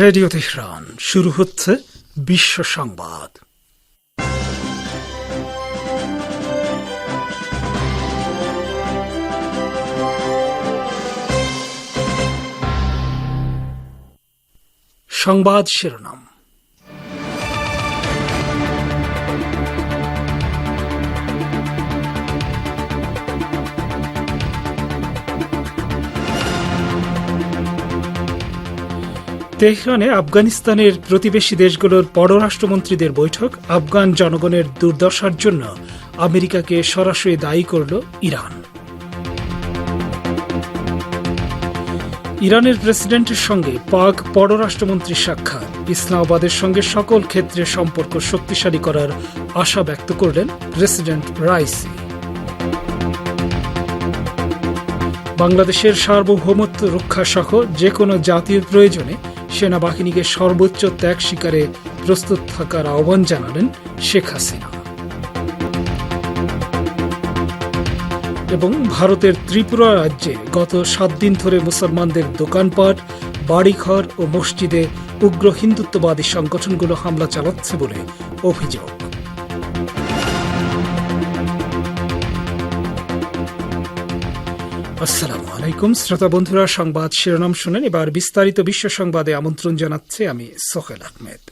Radio Tehran শুরু হচ্ছে বিশ্ব সংবাদ। সংবাদ শিরোনাম। তেহরানে আফগানিস্তানের প্রতিবেশী দেশগুলোর পররাষ্ট্রমন্ত্রীদের বৈঠক। আফগান জনগণের দুর্দশার জন্য আমেরিকাকে সরাসরি দায়ী করল ইরান। ইরানের প্রেসিডেন্টের সঙ্গে পাক পররাষ্ট্রমন্ত্রীর সাক্ষাৎ। ইসলামাবাদের সঙ্গে সকল ক্ষেত্রে সম্পর্ক শক্তিশালী করার আশা ব্যক্ত করলেন প্রেসিডেন্ট রাইসি। বাংলাদেশের সার্বভৌমত্ব রক্ষা সহ যে কোনো জাতীয় প্রয়োজনে সেনাবাহিনীকে সর্বোচ্চ ত্যাগ স্বীকারে প্রস্তুত থাকার আহ্বান জানালেন শেখ হাসিনা। এবং ভারতের ত্রিপুরা রাজ্যে গত 7 দিন ধরে মুসলমানদের দোকানপাট, বাড়িঘর ও মসজিদে উগ্র হিন্দুত্ববাদী সংগঠনগুলো হামলা চালাচ্ছে বলে অভিযোগ। আসসালামু আলাইকুম শ্রোতা বন্ধুরা, সংবাদ শিরোনাম শুনেন। এবার বিস্তারিত বিশ্ব সংবাদে আমন্ত্রণ জানাচ্ছে আমি সোহেল আহমেদ।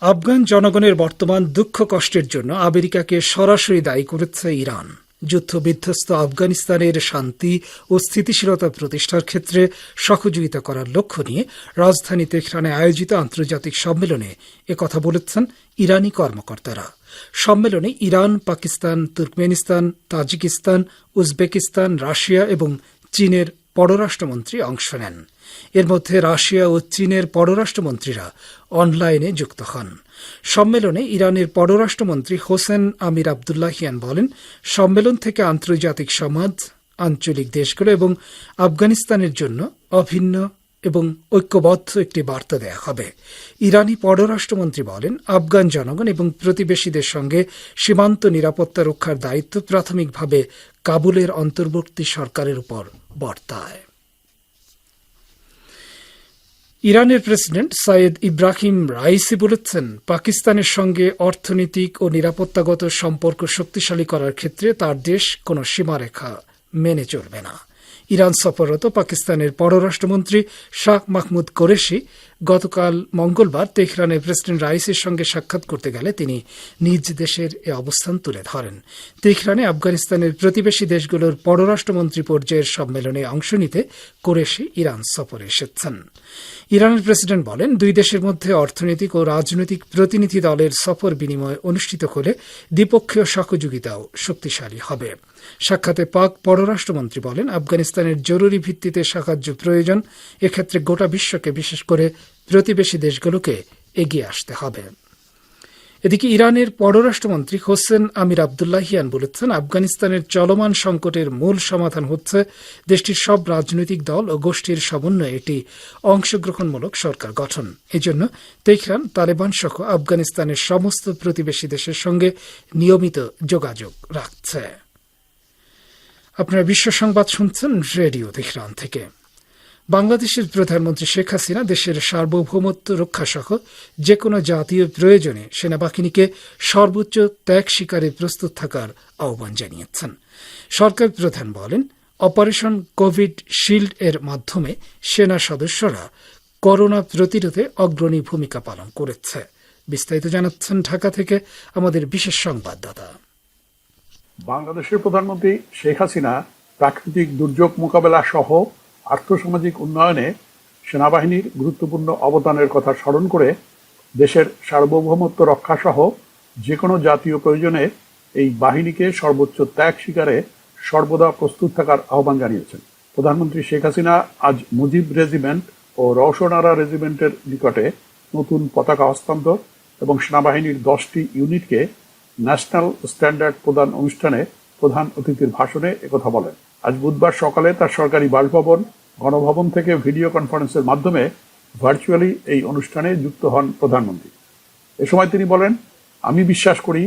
আফগান জনগণের বর্তমান দুঃখ কষ্টের জন্য আমেরিকাকে সরাসরি দায়ী করেছে ইরান। যুদ্ধবিধ্বস্ত আফগানিস্তানের শান্তি ও স্থিতিশীলতা প্রতিষ্ঠার ক্ষেত্রে সহযোগিতা করার লক্ষ্য নিয়ে রাজধানী তেহরানে আয়োজিত আন্তর্জাতিক সম্মেলনে একথা বলেছেন ইরানি কর্মকর্তারা। সম্মেলনে Iran, Pakistan, Turkmenistan, Tajikistan, Uzbekistan, Russia এবং চীনের পররাষ্ট্রমন্ত্রী অংশ নেন। এর মধ্যে রাশিয়া ও চীনের পররাষ্ট্রমন্ত্রীরা অনলাইনে যুক্ত হন। সম্মেলনে ইরানের পররাষ্ট্রমন্ত্রী হোসেন আমির আবদুল্লাহিয়ান বলেন, সম্মেলন থেকে আন্তর্জাতিক সমাজ, আঞ্চলিক দেশগুলো এবং আফগানিস্তানের জন্য অভিন্ন এবং ঐক্যবদ্ধ একটি বার্তা দেয়া হবে। ইরানি পররাষ্ট্রমন্ত্রী বলেন, আফগান জনগণ এবং প্রতিবেশীদের সঙ্গে সীমান্ত নিরাপত্তা রক্ষার দায়িত্ব প্রাথমিকভাবে কাবুলের অন্তর্বর্তী সরকারের উপর বর্তায়। ইরানের প্রেসিডেন্ট সৈয়দ ইব্রাহিম রাইসি বলেছেন, পাকিস্তানের সঙ্গে অর্থনৈতিক ও নিরাপত্তাগত সম্পর্ক শক্তিশালী করার ক্ষেত্রে তার দেশ কোনো সীমারেখা মেনে চলবে না। ইরান সফররত পাকিস্তানের পররাষ্ট্রমন্ত্রী শাহ মাহমুদ কোরেশি গতকাল মঙ্গলবার তেহরানে প্রেসিডেন্ট রাইসির সঙ্গে সাক্ষাৎ করতে গেলে তিনি নিজ দেশের এ অবস্থান তুলে ধরেন। তেহরানে আফগানিস্তানের প্রতিবেশী দেশগুলোর পররাষ্ট্রমন্ত্রী পর্যায়ের সম্মেলনে অংশ নিতে কোরেশি ইরান সফরে এসেছেন। ইরানের প্রেসিডেন্ট বলেন, দুই দেশের মধ্যে অর্থনৈতিক ও রাজনৈতিক প্রতিনিধি দলের সফর বিনিময় অনুষ্ঠিত হলে দ্বিপক্ষীয় সহযোগিতাও শক্তিশালী হবে। সাক্ষাতে পাক পররাষ্ট্রমন্ত্রী বলেন, আফগানিস্তানের জরুরি ভিত্তিতে সাহায্য প্রয়োজন। এক্ষেত্রে গোটা বিশ্বকে, বিশেষ করে প্রতিবেশী দেশগুলোকে এগিয়ে আসতে হবে। এদিকে ইরানের পররাষ্ট্রমন্ত্রী হোসেন আমির আবদুল্লাহিয়ান বলেছেন, আফগানিস্তানের চলমান সংকটের মূল সমাধান হচ্ছে দেশটির সব রাজনৈতিক দল ও গোষ্ঠীর সমন্বয়ে একটি অংশগ্রহণমূলক সরকার গঠন। এজন্য তেহরান তালেবান সহ আফগানিস্তানের সমস্ত প্রতিবেশী দেশের সঙ্গে নিয়মিত যোগাযোগ রাখছে। আপনারা বিশ্ব সংবাদ শুনছেন রেডিও তেহরান থেকে। বাংলাদেশের প্রধানমন্ত্রী শেখ হাসিনা দেশের সার্বভৌমত্ব রক্ষা সহ যে কোনো জাতীয় প্রয়োজনে সেনাবাহিনীকে সর্বোচ্চ ত্যাগ স্বীকারে প্রস্তুত থাকার আহ্বান জানিয়েছেন। সরকার প্রধান বলেন, অপারেশন কোভিড শিল্ড এর মাধ্যমে সেনা সদস্যরা করোনা প্রতিরোধে অগ্রণী ভূমিকা পালন করেছে। বিস্তারিত জানাচ্ছেন ঢাকা থেকে আমাদের বিশেষ সংবাদদাতা। বাংলাদেশের প্রধানমন্ত্রী শেখ হাসিনা প্রাকৃতিক দুর্যোগ মোকাবেলা সহ আর্থসামাজিক উন্নয়নে সেনাবাহিনীর গুরুত্বপূর্ণ অবদানের কথা স্মরণ করে দেশের সার্বভৌমত্ব রক্ষা সহ যে কোনো জাতীয় প্রয়োজনে এই বাহিনীকে সর্বোচ্চ ত্যাগ স্বীকারে সর্বদা প্রস্তুত থাকার আহ্বান জানিয়েছেন। প্রধানমন্ত্রী শেখ হাসিনা আজ মুজিব রেজিমেন্ট ও রওশনারা রেজিমেন্টের নিকটে নতুন পতাকা হস্তান্তর এবং সেনাবাহিনীর 10টি ইউনিটকে ন্যাশনাল স্ট্যান্ডার্ড প্রদান অনুষ্ঠানে প্রধান অতিথির ভাষণে একথা বলেন। আজ বুধবার সকালে তার সরকারি বাসভবন গণভবন থেকে ভিডিও কনফারেন্সের মাধ্যমে ভার্চুয়ালি এই অনুষ্ঠানে যুক্ত হন প্রধানমন্ত্রী। এ সময় তিনি বলেন, আমি বিশ্বাস করি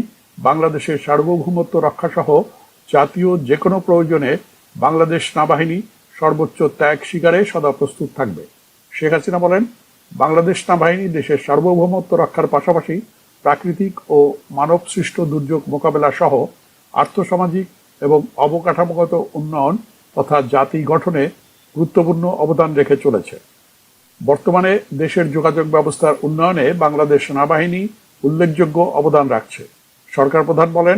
বাংলাদেশের সার্বভৌমত্ব রক্ষা সহ জাতীয় যে কোনো প্রয়োজনে বাংলাদেশ সেনাবাহিনী সর্বোচ্চ ত্যাগ স্বীকারে সদা প্রস্তুত থাকবে। শেখ হাসিনা বলেন, বাংলাদেশ সেনাবাহিনী দেশের সার্বভৌমত্ব রক্ষার পাশাপাশি প্রাকৃতিক ও মানবসৃষ্ট দুর্যোগ মোকাবেলা সহ আর্থসামাজিক এবং অবকাঠামোগত উন্নয়ন তথা জাতি গঠনে গুরুত্বপূর্ণ অবদান রেখে চলেছে। বর্তমানে দেশের যোগাযোগ ব্যবস্থার উন্নয়নে বাংলাদেশ সেনাবাহিনী উল্লেখযোগ্য অবদান রাখছে। সরকার প্রধান বলেন,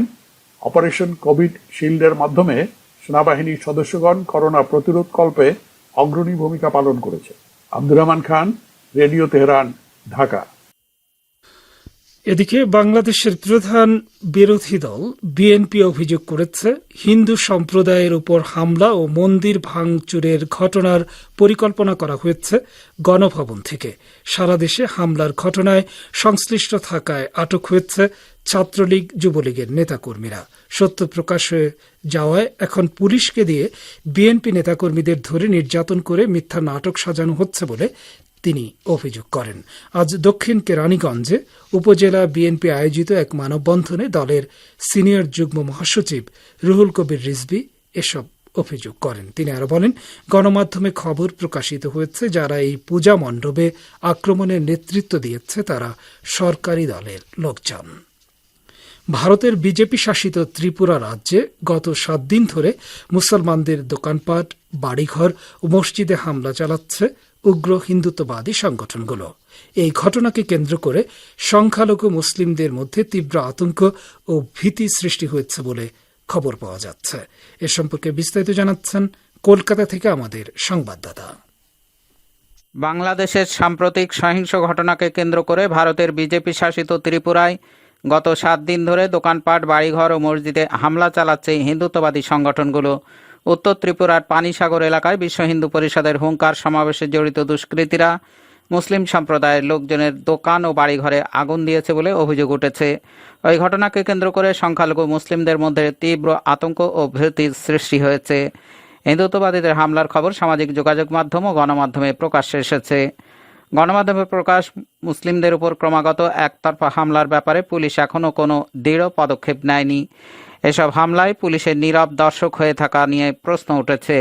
অপারেশন কোভিড শিল্ডের মাধ্যমে সেনাবাহিনীর সদস্যগণ করোনা প্রতিরোধ কল্পে অগ্রণী ভূমিকা পালন করেছে। Abdur Rahman Khan, radio Tehran, Dhaka. এদিকে বাংলাদেশের প্রধান বিরোধী দল বিএনপি অভিযোগ করেছে, হিন্দু সম্প্রদায়ের উপর হামলা ও মন্দির ভাঙচুরের ঘটনার পরিকল্পনা করা হয়েছে গণভবন থেকে। সারা দেশে হামলার ঘটনায় সংশ্লিষ্ট থাকায় আটক হয়েছে ছাত্রলীগ, যুবলীগের নেতাকর্মীরা। সত্য প্রকাশ হয়ে যাওয়ায় এখন পুলিশকে দিয়ে বিএনপি নেতাকর্মীদের ধরে নির্যাতন করে মিথ্যা নাটক সাজানো হচ্ছে বলে তিনি অভিযোগ করেন। আজ দক্ষিণ কেরানীগঞ্জে উপজেলা বিএনপি আয়োজিত এক মানববন্ধনে দলের সিনিয়র যুগ্ম মহাসচিব রুহুল কবির রিজভী এসব অভিযোগ করেন। তিনি আরো বলেন, গণমাধ্যমে খবর প্রকাশিত হয়েছে যারা এই পূজা মণ্ডপে আক্রমণের নেতৃত্ব দিয়েছে তারা সরকারি দলের লোকজন। ভারতের বিজেপি শাসিত ত্রিপুরা রাজ্যে গত 7 দিন ধরে মুসলমানদের দোকানপাট, বাড়িঘর ও মসজিদে হামলা চালাচ্ছে উগ্র হিন্দুত্ববাদী সংগঠনগুলো। এই ঘটনাকে কেন্দ্র করে সংখ্যালঘু মুসলিমদের মধ্যে তীব্র আতঙ্ক ও ভীতি সৃষ্টি হয়েছে বলে খবর পাওয়া যাচ্ছে। এ সম্পর্কে বিস্তারিত জানাচ্ছেন কলকাতা থেকে আমাদের সংবাদদাতা। বাংলাদেশের সাম্প্রতিক সহিংস ঘটনাকে কেন্দ্র করে ভারতের বিজেপি শাসিত ত্রিপুরায় গত 7 দিন ধরে দোকানপাট, বাড়িঘর ও মসজিদে হামলা চালাচ্ছে হিন্দুত্ববাদী সংগঠনগুলো। উত্তর ত্রিপুরার পানিসাগর এলাকায় বিশ্ব হিন্দু পরিষদের হুঙ্কার সমাবেশে জড়িত দুষ্কৃতীরা মুসলিম সম্প্রদায়ের লোকজনের দোকান ও বাড়িঘরে আগুন দিয়েছে বলে অভিযোগ উঠেছে। ওই ঘটনাকে কেন্দ্র করে সংখ্যালঘু মুসলিমদের মধ্যে তীব্র আতঙ্ক ও ভীতির সৃষ্টি হয়েছে। হিন্দুত্ববাদীদের হামলার খবর সামাজিক যোগাযোগ মাধ্যম ও গণমাধ্যমে প্রকাশ্যে এসেছে। গণমাধ্যমে প্রকাশ, মুসলিমদের উপর ক্রমাগত একতরফা হামলার ব্যাপারে পুলিশ এখনও কোনো দৃঢ় পদক্ষেপ নেয়নি। এসব হামলায় পুলিশের নীরব দর্শক হয়ে থাকা নিয়ে প্রশ্ন উঠেছে।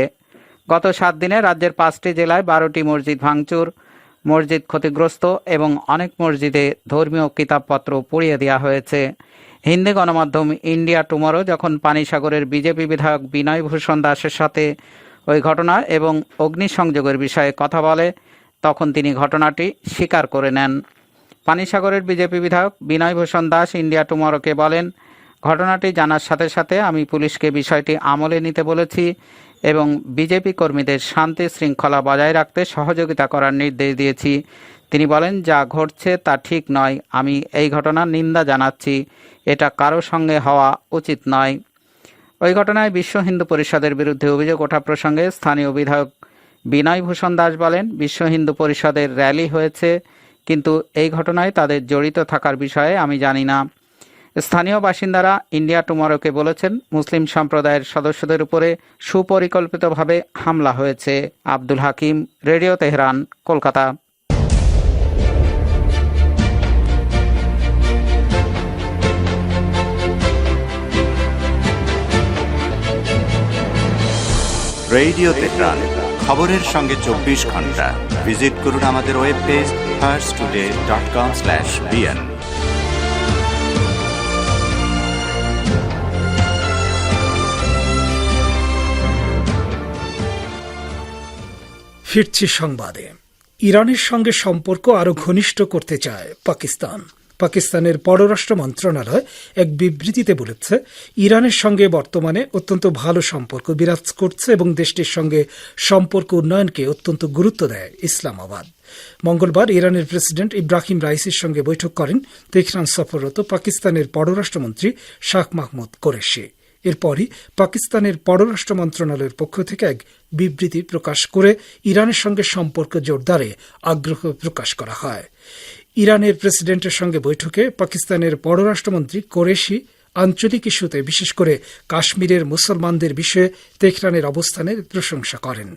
গত 7 দিনে রাজ্যের 5টি জেলায় 12টি মসজিদ ভাঙচুর, মসজিদ ক্ষতিগ্রস্ত এবং অনেক মসজিদে ধর্মীয় কিতাবপত্র পুড়িয়ে দেওয়া হয়েছে। হিন্দি গণমাধ্যম ইন্ডিয়া টুমরো যখন পানিসাগরের বিজেপি বিধায়ক বিনয় ভূষণ দাসের সাথে ওই ঘটনা এবং অগ্নিসংযোগের বিষয়ে কথা বলে, তখন তিনি ঘটনাটি স্বীকার করে নেন। পানিসাগরের বিজেপি বিধায়ক বিনয় ভূষণ দাস ইন্ডিয়া টুমরোকে বলেন, ঘটনাটি জানার সাথে সাথে আমি পুলিশকে বিষয়টি আমলে নিতে বলেছি এবং বিজেপি কর্মীদের শান্তি শৃঙ্খলা বজায় রাখতে সহযোগিতা করার নির্দেশ দিয়েছি। তিনি বলেন, যা ঘটছে তা ঠিক নয়। আমি এই ঘটনার নিন্দা জানাচ্ছি। এটা কারো সঙ্গে হওয়া উচিত নয়। ওই ঘটনায় বিশ্ব হিন্দু পরিষদের বিরুদ্ধে অভিযোগ ওঠা প্রসঙ্গে স্থানীয় বিধায়ক বিনয় ভূষণ দাস বলেন, বিশ্ব হিন্দু পরিষদের র্যালি হয়েছে, কিন্তু এই ঘটনায় তাদের জড়িত থাকার বিষয়ে আমি জানি না। স্থানীয় বাসিন্দারা ইন্ডিয়া টুমরোকে বলেছেন, মুসলিম সম্প্রদায়ের সদস্যদের উপরে সুপরিকল্পিতভাবে হামলা হয়েছে। Abdul Hakim, radio Tehran, Kolkata. Radio Tehran, খবরের সঙ্গে 24 ঘন্টা। ভিজিট করুন আমাদের ওয়েব পেজ farstoday.com/bn। ফিরছি সংবাদে। ইরানের সঙ্গে সম্পর্ক আরও ঘনিষ্ঠ করতে চায় পাকিস্তান। পাকিস্তানের পররাষ্ট্র মন্ত্রণালয় এক বিবৃতিতে বলেছে, ইরানের সঙ্গে বর্তমানে অত্যন্ত ভালো সম্পর্ক বিরাজ করছে এবং দেশটির সঙ্গে সম্পর্ক উন্নয়নকে অত্যন্ত গুরুত্ব দেয় ইসলামাবাদ। মঙ্গলবার ইরানের প্রেসিডেন্ট ইব্রাহিম রাইসির সঙ্গে বৈঠক করেন তেহরান সফররত পাকিস্তানের পররাষ্ট্রমন্ত্রী শাহ মাহমুদ কোরেশি। এরপরই পাকিস্তানের পররাষ্ট্র মন্ত্রণালয়ের পক্ষ থেকে এক বিবৃতি প্রকাশ করে ইরানের সঙ্গে সম্পর্ক জোরদারে আগ্রহ প্রকাশ করা হয়। ইরানের প্রেসিডেন্টের সঙ্গে বৈঠকে পাকিস্তানের পররাষ্ট্রমন্ত্রী কোরেশি আঞ্চলিক ইস্যুতে, বিশেষ করে কাশ্মীরের মুসলমানদের বিষয়ে তেহরানের অবস্থানের প্রশংসা করেন।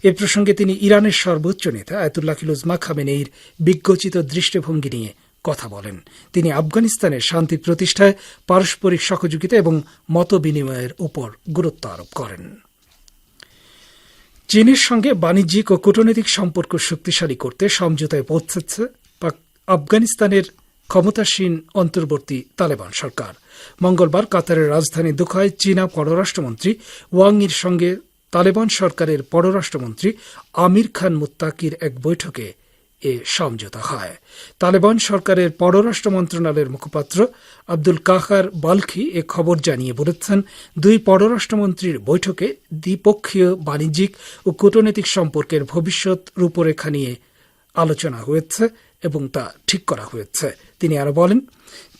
এ প্রসঙ্গে তিনি ইরানের সর্বোচ্চ নেতা আয়াতুল্লাহ উজমা খামেনেয়ির বিজ্ঞচিত দৃষ্টিভঙ্গি নিয়ে কথা বলেন। তিনি আফগানিস্তানের শান্তি প্রতিষ্ঠায় পারস্পরিক সহযোগিতা এবং মত বিনিময়ের উপর গুরুত্ব আরোপ করেন। চীনের সঙ্গে বাণিজ্যিক ও কূটনৈতিক সম্পর্ক শক্তিশালী করতে সমঝোতায় পৌঁছেছে আফগানিস্তানের ক্ষমতাসীন অন্তর্বর্তী তালেবান সরকার। মঙ্গলবার কাতারের রাজধানী দোহায় চীনা পররাষ্ট্রমন্ত্রী ওয়াং ইর সঙ্গে তালেবান সরকারের পররাষ্ট্রমন্ত্রী আমির খান মুত্তাকির এক বৈঠকে এ সমঝোতা হয়। তালেবান সরকারের পররাষ্ট্র মন্ত্রণালয়ের মুখপাত্র আব্দুল কাহার বালখি এ খবর জানিয়ে বলেছেন, দুই পররাষ্ট্রমন্ত্রীর বৈঠকে দ্বিপক্ষীয় বাণিজ্যিক ও কূটনৈতিক সম্পর্কের ভবিষ্যৎ রূপরেখা নিয়ে আলোচনা হয়েছে এবং তা ঠিক করা হয়েছে। তিনি আরো বলেন,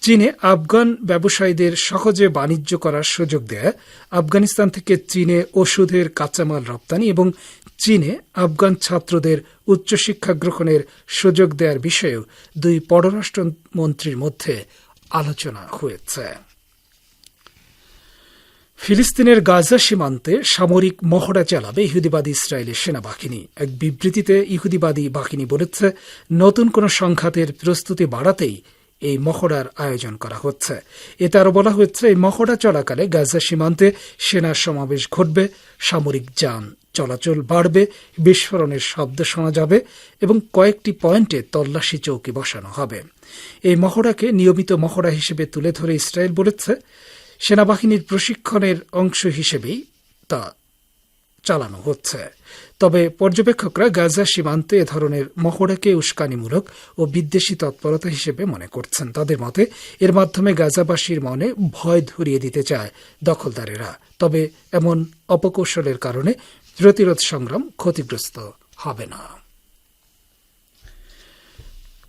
চীনে আফগান ব্যবসায়ীদের সহজে বাণিজ্য করার সুযোগ দেয়া, আফগানিস্তান থেকে চীনে ওষুধের কাঁচামাল রপ্তানি এবং চীনে আফগান ছাত্রদের উচ্চশিক্ষা গ্রহণের সুযোগ দেওয়ার বিষয়েও দুই পররাষ্ট্রমন্ত্রীর মধ্যে আলোচনা হয়েছে। ফিলিস্তিনের গাজা সীমান্তে সামরিক মহড়া চালাবে ইহুদিবাদী ইসরায়েলের সেনাবাহিনী। এক বিবৃতিতে ইহুদিবাদী বাহিনী বলেছে, নতুন কোন সংঘাতের প্রস্তুতি বাড়াতেই এই মহড়ার আয়োজন করা হচ্ছে। এতে আরও বলা হয়েছে, এই মহড়া চলাকালে গাজা সীমান্তে সেনার সমাবেশ ঘটবে, সামরিক যান চলাচল বাড়বে, বিস্ফোরণের শব্দ শোনা যাবে এবং কয়েকটি পয়েন্টে তল্লাশি চৌকি বসানো হবে। এই মহড়াকে নিয়মিত মহড়া হিসেবে তুলে ধরে ইসরায়েল বলেছে, সেনাবাহিনীর প্রশিক্ষণের অংশ হিসেবেই তা চালানো হচ্ছে। তবে পর্যবেক্ষকরা গাজা সীমান্তে এ ধরনের মহড়াকে উস্কানিমূলক ও বিদ্বেষী তৎপরতা হিসেবে মনে করছেন। তাদের মতে এর মাধ্যমে গাজাবাসীর মনে ভয় ধরিয়ে দিতে চায় দখলদারেরা। তবে এমন অপকৌশলের কারণে প্রতিরোধ সংগ্রাম ক্ষতিগ্রস্ত হবে না।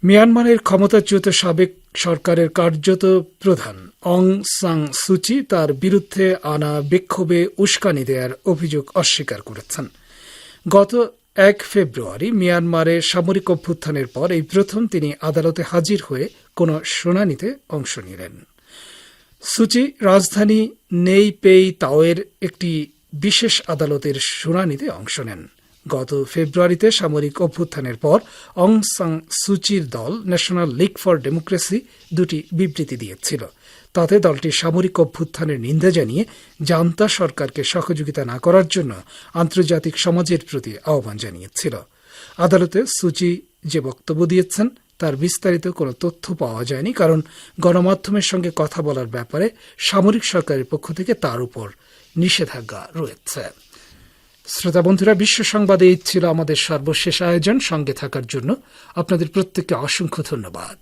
মিয়ানমারের ক্ষমতাচ্যুত সাবেক সরকারের কার্যত প্রধান অং সান সুচি তার বিরুদ্ধে আনা বিক্ষোভে উস্কানি দেওয়ার অভিযোগ অস্বীকার করেছেন। গত 1 ফেব্রুয়ারি মিয়ানমারের সামরিক অভ্যুত্থানের পর এই প্রথম তিনি আদালতে হাজির হয়ে কোন শুনানিতে অংশ নিলেন। সুচি রাজধানী নেইপেই তাওয়ের একটি বিশেষ আদালতের শুনানিতে অংশ নেন। গত ফেব্রুয়ারিতে সামরিক অভ্যুত্থানের পর অং সান সুচির দল ন্যাশনাল লীগ ফর ডেমোক্রেসি দুটি বিবৃতি দিয়েছিল। তাতে দলটি সামরিক অভ্যুত্থানের নিন্দা জানিয়ে জান্তা সরকারকে সহযোগিতা না করার জন্য আন্তর্জাতিক সমাজের প্রতি আহ্বান জানিয়েছিল। আদালতে সুচি যে বক্তব্য দিয়েছেন তার বিস্তারিত কোনো তথ্য পাওয়া যায়নি, কারণ গণমাধ্যমের সঙ্গে কথা বলার ব্যাপারে সামরিক সরকারের পক্ষ থেকে তার উপর নিষেধাজ্ঞা রয়েছে। শ্রোতা বন্ধুরা, বিশ্ব সংবাদে এই ছিল আমাদের সর্বশেষ আয়োজন। সঙ্গে থাকার জন্য আপনাদের প্রত্যেককে অসংখ্য ধন্যবাদ।